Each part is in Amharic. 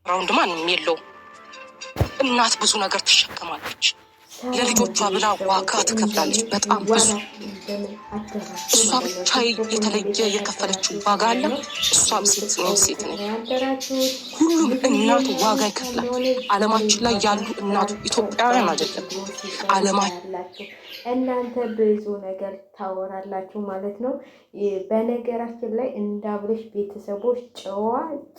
ራውንድ ማንም የለውም። እናት ብዙ ነገር ትሸከማለች። ለልጆቿ ብላ ዋጋ ትከፍላለች። በጣም ብዙ እሷ ብቻ የተለየ የከፈለችው ዋጋ አለ። እሷም ሴት ነኝ ሴት ነኝ። ሁሉም እናት ዋጋ ይከፍላል። ዓለማችን ላይ ያሉ እናቱ ኢትዮጵያውያን አይደለም ዓለማችን። እናንተ ብዙ ነገር ታወራላችሁ ማለት ነው። በነገራችን ላይ እንደ አብርሽ ቤተሰቦች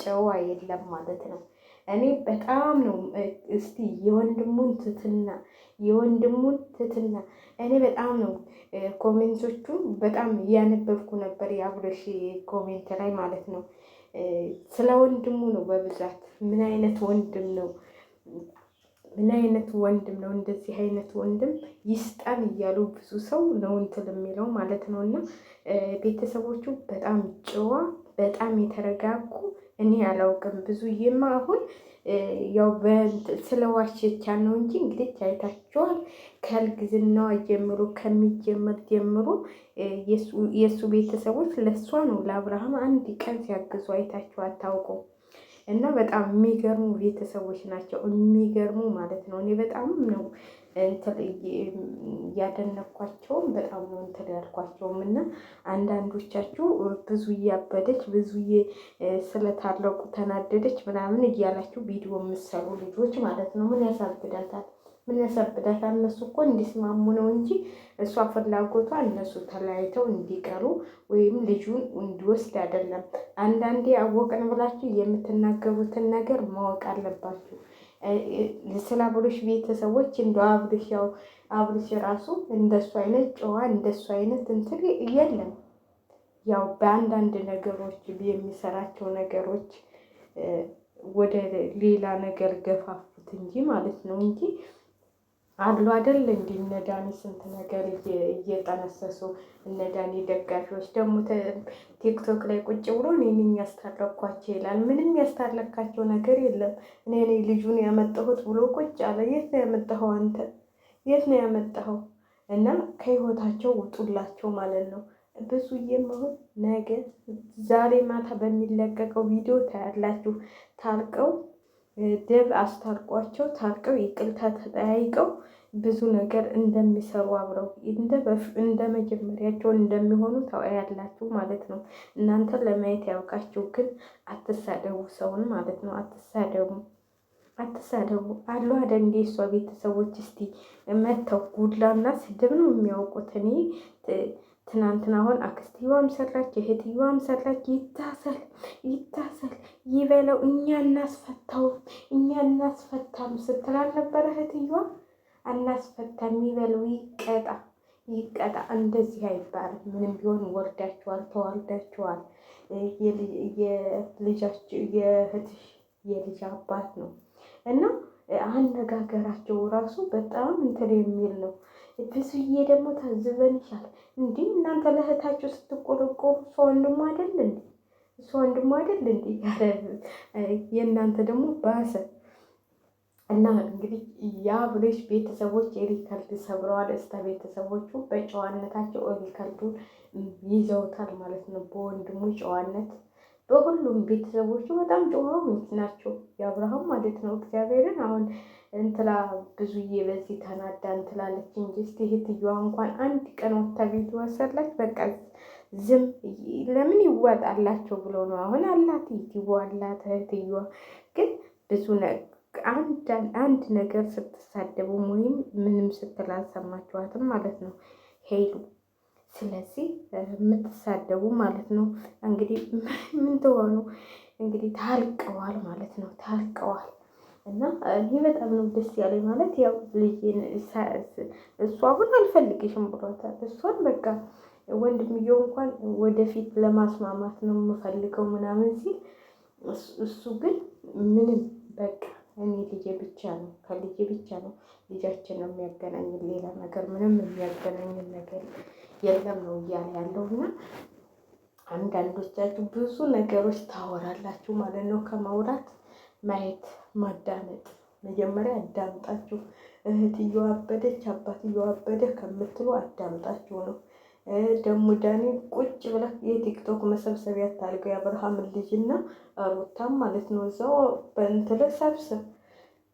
ጨዋ የለም ማለት ነው። እኔ በጣም ነው እስቲ የወንድሙን ትትና እኔ በጣም ነው ኮሜንቶቹ በጣም እያነበብኩ ነበር። የአብርሽ ኮሜንት ላይ ማለት ነው ስለ ወንድሙ ነው በብዛት ምን አይነት ወንድም ነው እንደዚህ አይነት ወንድም ይስጣን እያሉ ብዙ ሰው ነው እንትን የሚለው ማለት ነው። እና ቤተሰቦቹ በጣም ጨዋ በጣም የተረጋጉ እኔ አላውቅም። ብዙዬማ አሁን ያው ስለዋሸቻ ነው እንጂ እንግዲህ አይታችኋል። ከእርግዝናዋ ጀምሮ ከሚጀምር ጀምሮ የእሱ ቤተሰቦች ለእሷ ነው ለአብርሃም አንድ ቀን ሲያግዙ አይታችሁ አታውቁም። እና በጣም የሚገርሙ ቤተሰቦች ናቸው። የሚገርሙ ማለት ነው። እኔ በጣም ነው ያደነኳቸውም በጣም ነው እንትን ያልኳቸውም። እና አንዳንዶቻችሁ ብዙዬ አበደች፣ ብዙዬ ስለታረቁ ተናደደች ምናምን እያላችሁ ቪዲዮ የምትሰሩ ልጆች ማለት ነው። ምን ያሳብዳታል? እነሱ እኮ እንዲስማሙ ነው እንጂ እሷ ፍላጎቷ እነሱ ተለያይተው እንዲቀሩ ወይም ልጁን እንዲወስድ አይደለም። አንዳንዴ አወቅን ብላችሁ የምትናገሩትን ነገር ማወቅ አለባችሁ። ስለ አብርሽ ቤተሰቦች እንደው አብርሽ ራሱ እንደሱ አይነት ጨዋ እንደሱ አይነት እንትን የለም። ያው በአንዳንድ ነገሮች የሚሰራቸው ነገሮች ወደ ሌላ ነገር ገፋፉት እንጂ ማለት ነው እንጂ አሉ አይደል እንዴ እነ ዳኒ ስንት ነገር እየጠነሰሱ እነ ዳኒ ደጋፊዎች ደግሞ ቲክቶክ ላይ ቁጭ ብሎ እኔ ያስታረኳቸው ይላል። ምንም ያስታረካቸው ነገር የለም። እኔ ልጁን ያመጣሁት ብሎ ቁጭ አለ። የት ነው ያመጣኸው አንተ? የት ነው ያመጣኸው? እና ከህይወታቸው ውጡላቸው ማለት ነው። ብዙዬም አሁን ነገ ዛሬ ማታ በሚለቀቀው ቪዲዮ ታያላችሁ። ታርቀው ደብ አስታርቋቸው ታርቀው ይቅርታ ተጠያይቀው ብዙ ነገር እንደሚሰሩ አብረው እንደ መጀመሪያቸው እንደሚሆኑ ታያላችሁ ማለት ነው። እናንተ ለማየት ያውቃችሁ፣ ግን አትሳደቡ ሰውን ማለት ነው። አትሳደቡ አሉ አይደል እንዴ እሷ ቤተሰቦች እስቲ መተው ጉድላና ስድብ ነው የሚያውቁት። እኔ ትናንትና አሁን አክስትየዋም ሰራች እህትየዋም ሰራች። ይታሰል ይበለው እኛ እናስፈታም ስትል አልነበረ እህትየዋ? አናስፈታም ይበለው ይቀጣ። እንደዚህ አይባልም። ምንም ቢሆን ወርዳችኋል፣ ተዋልዳችኋል። የልጅ አባት ነው እና አነጋገራቸው ራሱ በጣም እንትን የሚል ነው። ብዙዬ ደግሞ ታዝበንሻል እንዴ እናንተ ለእህታችሁ ስትቆረቆሩ እሷ ወንድሙ አይደል እንዴ? የእናንተ ደግሞ ባሰ። እና እንግዲህ የአብርሽ ቤተሰቦች ሪከርድ ሰብረዋል። እስከ ቤተሰቦቹ በጨዋነታቸው ሪከርዱን ይዘውታል ማለት ነው። በወንድሙ ጨዋነት በሁሉም ቤተሰቦቹ በጣም ጨዋዎች ናቸው። የአብርሃም ማለት ነው። እግዚአብሔርን አሁን እንትላ ብዙዬ በዚህ ተናዳ እንትላለች እንጂ እስቲ እህትየዋ እንኳን አንድ ቀን ወታ ቤት ወሰላች። በቃ ዝም ለምን ይዋጣላቸው ብሎ ነው። አሁን አላት ዩቲዩብ አላት እህትየዋ። ግን ብዙ አንድ ነገር ስትሳደቡ ወይም ምንም ስትል አልሰማችኋትም ማለት ነው ሄሉ። ስለዚህ የምትሳደቡ ማለት ነው እንግዲህ ምን ትሆኑ እንግዲህ ታርቀዋል ማለት ነው። ታርቀዋል እና እኔ በጣም ነው ደስ ያለኝ ማለት ያው ልጅን እሷ አሁን አልፈልግሽም ብሏታል። እሷን በቃ ወንድምየው እንኳን ወደፊት ለማስማማት ነው የምፈልገው ምናምን ሲል እሱ ግን ምንም በቃ እኔ ልጄ ብቻ ነው ከልጄ ብቻ ነው ልጃችን ነው የሚያገናኝን ሌላ ነገር ምንም የሚያገናኝን ነገር የለም ነው እያለ ያለው። እና አንዳንዶቻችሁ ብዙ ነገሮች ታወራላችሁ ማለት ነው። ከማውራት ማየት ማዳመጥ። መጀመሪያ አዳምጣችሁ እህትየዋ አበደች አባትየዋ አበደ ከምትሉ አዳምጣችሁ ነው። ደግሞ ዳኒ ቁጭ ብለህ የቲክቶክ መሰብሰቢያ ታልገው የአብርሃምን ልጅና ሩታም ማለት ነው እዛው በእንትን ሰብስብ።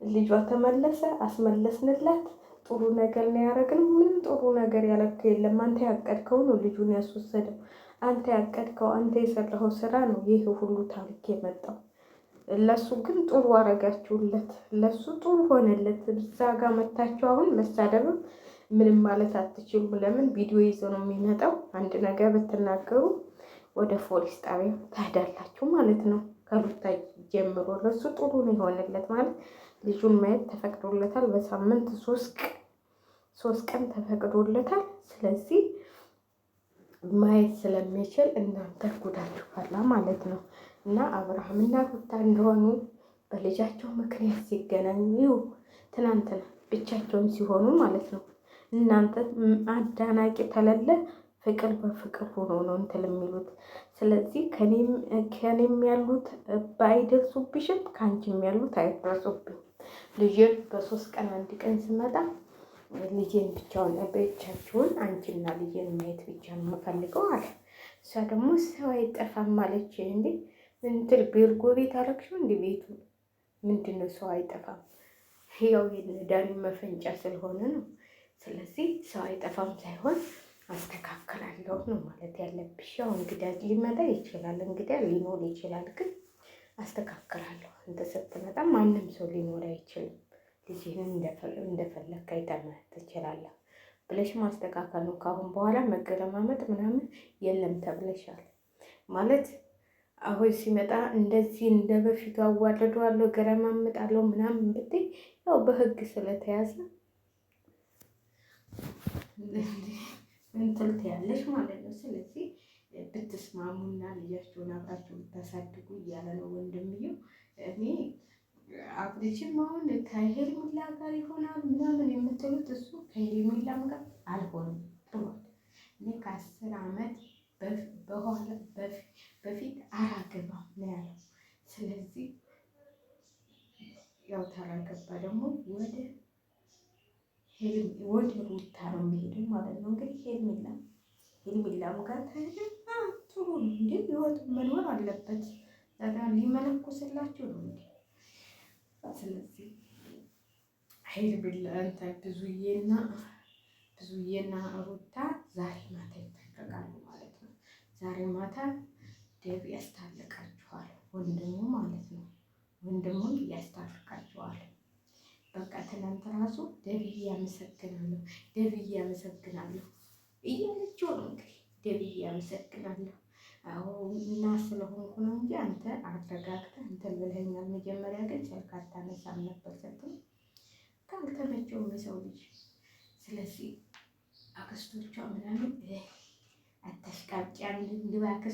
ልጇ ተመለሰ፣ አስመለስንላት። ጥሩ ነገር ነው ያደረግነው። ምንም ጥሩ ነገር ያለከው የለም። አንተ ያቀድከው ነው ልጁን ያስወሰደው። አንተ ያቀድከው አንተ የሰራኸው ስራ ነው ይህ ሁሉ ታሪክ የመጣው። ለሱ ግን ጥሩ አረጋችሁለት፣ ለሱ ጥሩ ሆነለት። እዛ ጋር መታችሁ አሁን መሳደብም ምንም ማለት አትችሉም። ለምን ቪዲዮ ይዞ ነው የሚመጣው። አንድ ነገር ብትናገሩ ወደ ፖሊስ ጣቢያ ትሄዳላችሁ ማለት ነው። ከሩታ ጀምሮ ለሱ ጥሩ ነው የሆነለት ማለት ልጁን ማየት ተፈቅዶለታል። በሳምንት 3 ቀን ተፈቅዶለታል። ስለዚህ ማየት ስለሚችል እናንተ ጉዳችሁ ፈላ ማለት ነው። እና አብርሃምና ሩታ እንደሆኑ በልጃቸው ምክንያት ሲገናኙ ትናንትና ብቻቸውን ሲሆኑ ማለት ነው። እናንተ አዳናቂ ተለለ ፍቅር በፍቅር ሆኖ ነው እንትን የሚሉት። ስለዚህ ከኔም ያሉት ባይደርሱብሽም ከአንቺም ያሉት አይደርሱብኝ። ልጄን በ3 ቀን 1 ቀን ስመጣ ልጄን ብቻችሁን አንቺና ልጄን ማየት ብቻ ነው የምፈልገው አለ። እሷ ደግሞ ሰው አይጠፋም አለች። እንዴ እንትን ቤርጎ ቤት አረግሽው እንዲ ቤቱ ምንድን ነው? ሰው አይጠፋም ያው የዳኒ መፈንጫ ስለሆነ ነው። ስለዚህ ሰው አይጠፋም ሳይሆን አስተካክላለሁ ነው ማለት ያለብሽ። ያው እንግዳ ሊመጣ ይችላል፣ እንግዳ ሊኖር ይችላል፣ ግን አስተካክላለሁ። አንተ ስትመጣ ማንም ሰው ሊኖር አይችልም። ልጅህን እንደፈለግህ አይተህ ትችላለህ ብለሽ ማስተካከል ነው። ካሁን በኋላ መገረማመጥ ምናምን የለም ተብለሻል ማለት። አሁን ሲመጣ እንደዚህ እንደ በፊቱ አዋልደዋለሁ ገረማምጣለሁ ምናምን ብትይ ያው በህግ ስለተያዘ እንትን ትያለሽ ማለት ነው። ስለዚህ ብትስማሙና ልጃችሁን አብራችሁ ብታሳድጉ እያለ ነው ወንድምየው። እኔ አብሬሽም አሁን ከሄርሜላ ጋር ይሆናል ምናምን የምትሉት እሱ ከሄርሜላም ጋር አልሆንም ብሏል። እኔ ከ10 ዓመት በፊት አላገባም ነው ያለው። ስለዚህ ያው ታላገባ ደግሞ ወደ ሩታ ነው የሚሄደው ማለት ነው። እንግዲህ ሄርሜላም ጋር ተሄደ ጥሩ ነው እንዴ፣ ህይወት መኖር አለበት። ሊመለኩስላችሁ ነው እንዴ? ስለዚህ ሄርሜላ ብዙዬና ሩታ ዛሬ ማታ ይታረቃሉ ማለት ነው። ዛሬ ማታ ዴቭ ያስታርቃችኋል፣ ወንድሙ ማለት ነው። ወንድሙን ያስታርቃችኋል። በቃ ትናንት ራሱ ደብዬ ያመሰግናለሁ እያለችው ነው እንግዲህ። ደብዬ ያመሰግናለሁ አዎ እና ስለሆንኩ ነው እንጂ አንተ አረጋግተህ እንትን ብለኸኛል። መጀመሪያ ግን ስልክ አታነሳም ነበር ስትል ካልተመቸውም የሰው ልጅ። ስለዚህ አክስቶቿ ምናምን አታሽቃብጪ አንድ አክስት